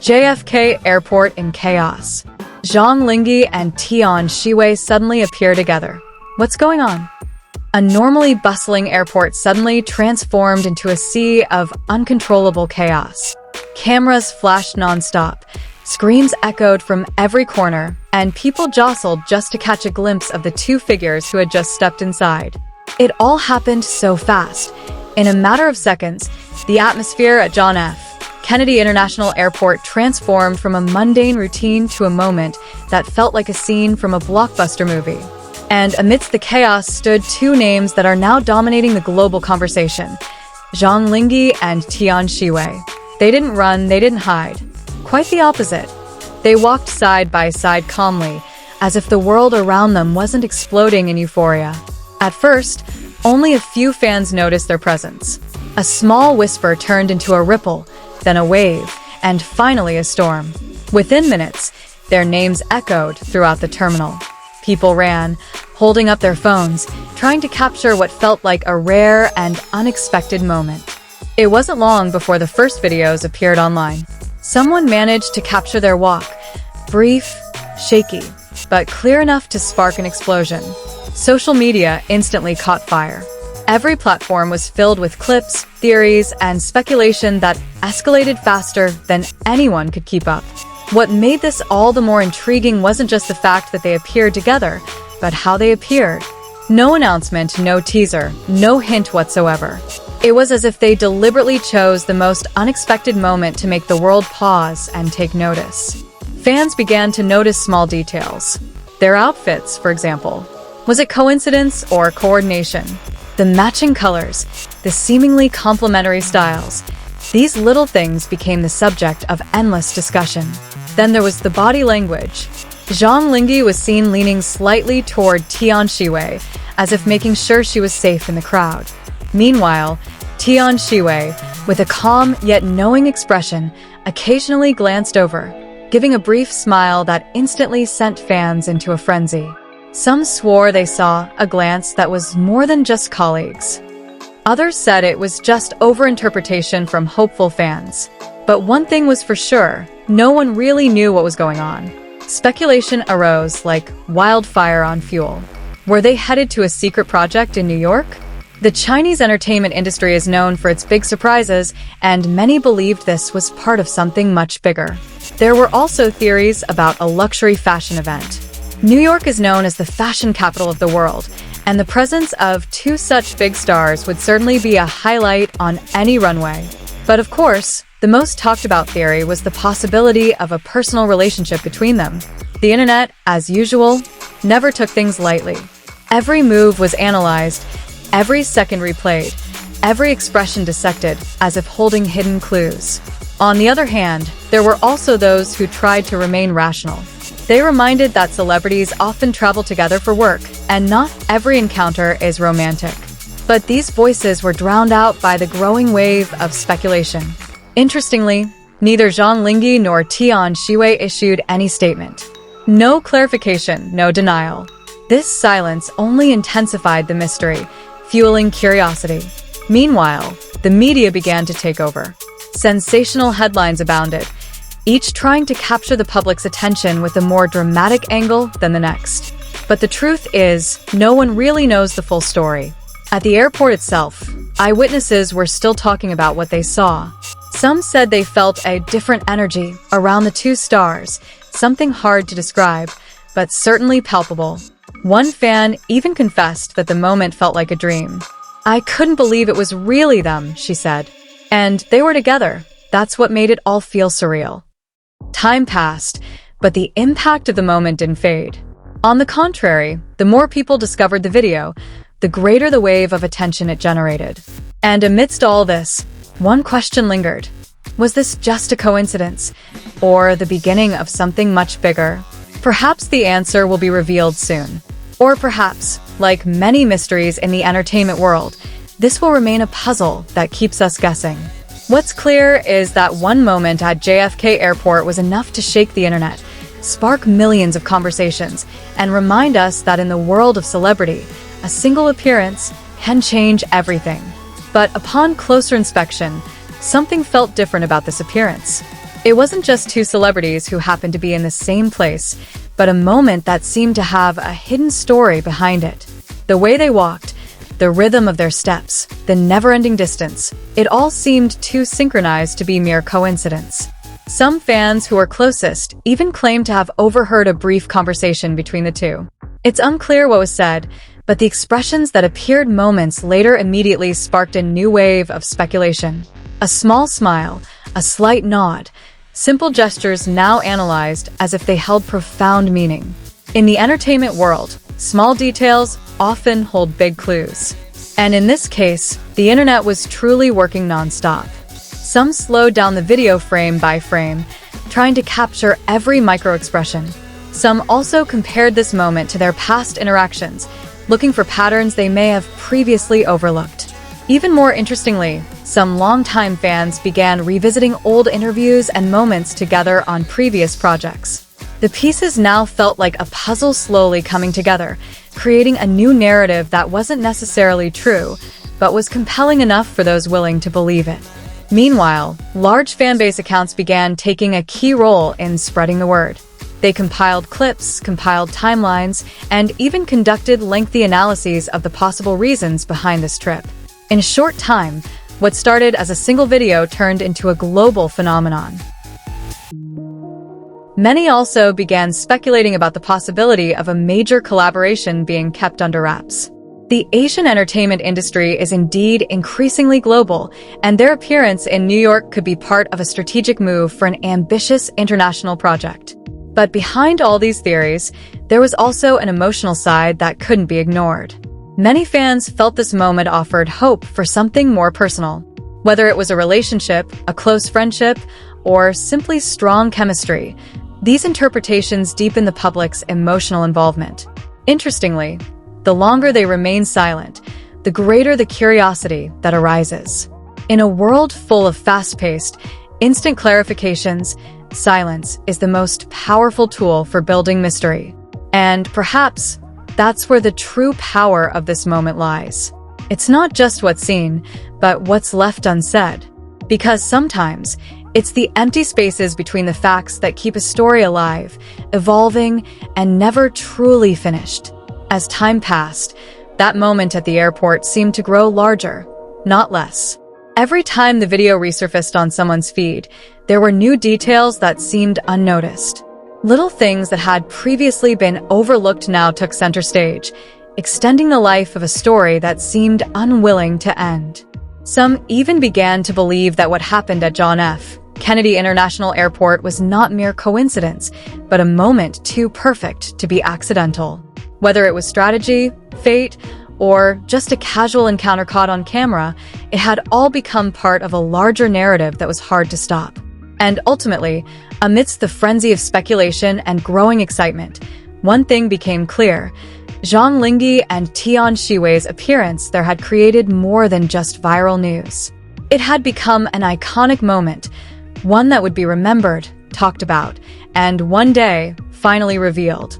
JFK Airport in chaos. Zhang, Linghe, and Tian, Xiwei suddenly appear together. What's going on? A normally bustling airport suddenly transformed into a sea of uncontrollable chaos. Cameras flashed nonstop, screams echoed from every corner, and people jostled just to catch a glimpse of the two figures who had just stepped inside. It all happened so fast. In a matter of seconds, the atmosphere at John F. Kennedy International Airport transformed from a mundane routine to a moment that felt like a scene from a blockbuster movie. And amidst the chaos stood two names that are now dominating the global conversation: Zhang Linghe and Tian Xiwei. They didn't run, they didn't hide. Quite the opposite. They walked side by side calmly, as if the world around them wasn't exploding in euphoria. At first, only a few fans noticed their presence. A small whisper turned into a ripple, then a wave, and finally a storm. Within minutes, their names echoed throughout the terminal. People ran, holding up their phones, trying to capture what felt like a rare and unexpected moment. It wasn't long before the first videos appeared online. Someone managed to capture their walk, brief, shaky, but clear enough to spark an explosion. Social media instantly caught fire. Every platform was filled with clips, theories, and speculation that escalated faster than anyone could keep up. What made this all the more intriguing wasn't just the fact that they appeared together, but how they appeared. No announcement, no teaser, no hint whatsoever. It was as if they deliberately chose the most unexpected moment to make the world pause and take notice. Fans began to notice small details. Their outfits, for example. Was it coincidence or coordination? The matching colors, the seemingly complementary styles. These little things became the subject of endless discussion. Then there was the body language. Zhang Linghe was seen leaning slightly toward Tian Xiwei, as if making sure she was safe in the crowd. Meanwhile, Tian Xiwei, with a calm yet knowing expression, occasionally glanced over, giving a brief smile that instantly sent fans into a frenzy. Some swore they saw a glance that was more than just colleagues. Others said it was just overinterpretation from hopeful fans. But one thing was for sure, no one really knew what was going on. Speculation arose like wildfire on fuel. Were they headed to a secret project in New York? The Chinese entertainment industry is known for its big surprises, and many believed this was part of something much bigger. There were also theories about a luxury fashion event. New York is known as the fashion capital of the world, and the presence of two such big stars would certainly be a highlight on any runway. But of course, the most talked about theory was the possibility of a personal relationship between them. The internet, as usual, never took things lightly. Every move was analyzed, every second replayed, every expression dissected, as if holding hidden clues. On the other hand, there were also those who tried to remain rational. They reminded that celebrities often travel together for work, and not every encounter is romantic. But these voices were drowned out by the growing wave of speculation. Interestingly, neither Zhang Linghe nor Tian Xiwei issued any statement. No clarification, no denial. This silence only intensified the mystery, fueling curiosity. Meanwhile, the media began to take over. Sensational headlines abounded, each trying to capture the public's attention with a more dramatic angle than the next. But the truth is, no one really knows the full story. At the airport itself, eyewitnesses were still talking about what they saw. Some said they felt a different energy around the two stars, something hard to describe, but certainly palpable. One fan even confessed that the moment felt like a dream. "I couldn't believe it was really them," she said. And they were together. That's what made it all feel surreal. Time passed, but the impact of the moment didn't fade. On the contrary, the more people discovered the video, the greater the wave of attention it generated. And amidst all this, one question lingered. Was this just a coincidence, or the beginning of something much bigger? Perhaps the answer will be revealed soon. Or perhaps, like many mysteries in the entertainment world, this will remain a puzzle that keeps us guessing. What's clear is that one moment at JFK Airport was enough to shake the internet, spark millions of conversations, and remind us that in the world of celebrity, a single appearance can change everything. But upon closer inspection, something felt different about this appearance. It wasn't just two celebrities who happened to be in the same place, but a moment that seemed to have a hidden story behind it. The way they walked, the rhythm of their steps, the never-ending distance, it all seemed too synchronized to be mere coincidence. Some fans who were closest even claimed to have overheard a brief conversation between the two. It's unclear what was said, but the expressions that appeared moments later immediately sparked a new wave of speculation. A small smile, a slight nod, simple gestures now analyzed as if they held profound meaning. In the entertainment world, small details often hold big clues. And in this case, the internet was truly working non-stop. Some slowed down the video frame by frame, trying to capture every micro-expression. Some also compared this moment to their past interactions, looking for patterns they may have previously overlooked. Even more interestingly, some longtime fans began revisiting old interviews and moments together on previous projects. The pieces now felt like a puzzle slowly coming together, creating a new narrative that wasn't necessarily true, but was compelling enough for those willing to believe it. Meanwhile, large fanbase accounts began taking a key role in spreading the word. They compiled clips, compiled timelines, and even conducted lengthy analyses of the possible reasons behind this trip. In a short time, what started as a single video turned into a global phenomenon. Many also began speculating about the possibility of a major collaboration being kept under wraps. The Asian entertainment industry is indeed increasingly global, and their appearance in New York could be part of a strategic move for an ambitious international project. But behind all these theories, there was also an emotional side that couldn't be ignored. Many fans felt this moment offered hope for something more personal. Whether it was a relationship, a close friendship, or simply strong chemistry, these interpretations deepen the public's emotional involvement. Interestingly, the longer they remain silent, the greater the curiosity that arises. In a world full of fast-paced, instant clarifications, silence is the most powerful tool for building mystery. And perhaps that's where the true power of this moment lies. It's not just what's seen, but what's left unsaid. Because sometimes, it's the empty spaces between the facts that keep a story alive, evolving, and never truly finished. As time passed, that moment at the airport seemed to grow larger, not less. Every time the video resurfaced on someone's feed, there were new details that seemed unnoticed. Little things that had previously been overlooked now took center stage, extending the life of a story that seemed unwilling to end. Some even began to believe that what happened at John F. Kennedy International Airport was not mere coincidence, but a moment too perfect to be accidental. Whether it was strategy, fate, or just a casual encounter caught on camera, it had all become part of a larger narrative that was hard to stop. And ultimately, amidst the frenzy of speculation and growing excitement, one thing became clear. Zhang Linghe and Tian Xiwei's appearance there had created more than just viral news. It had become an iconic moment, one that would be remembered, talked about, and one day finally revealed.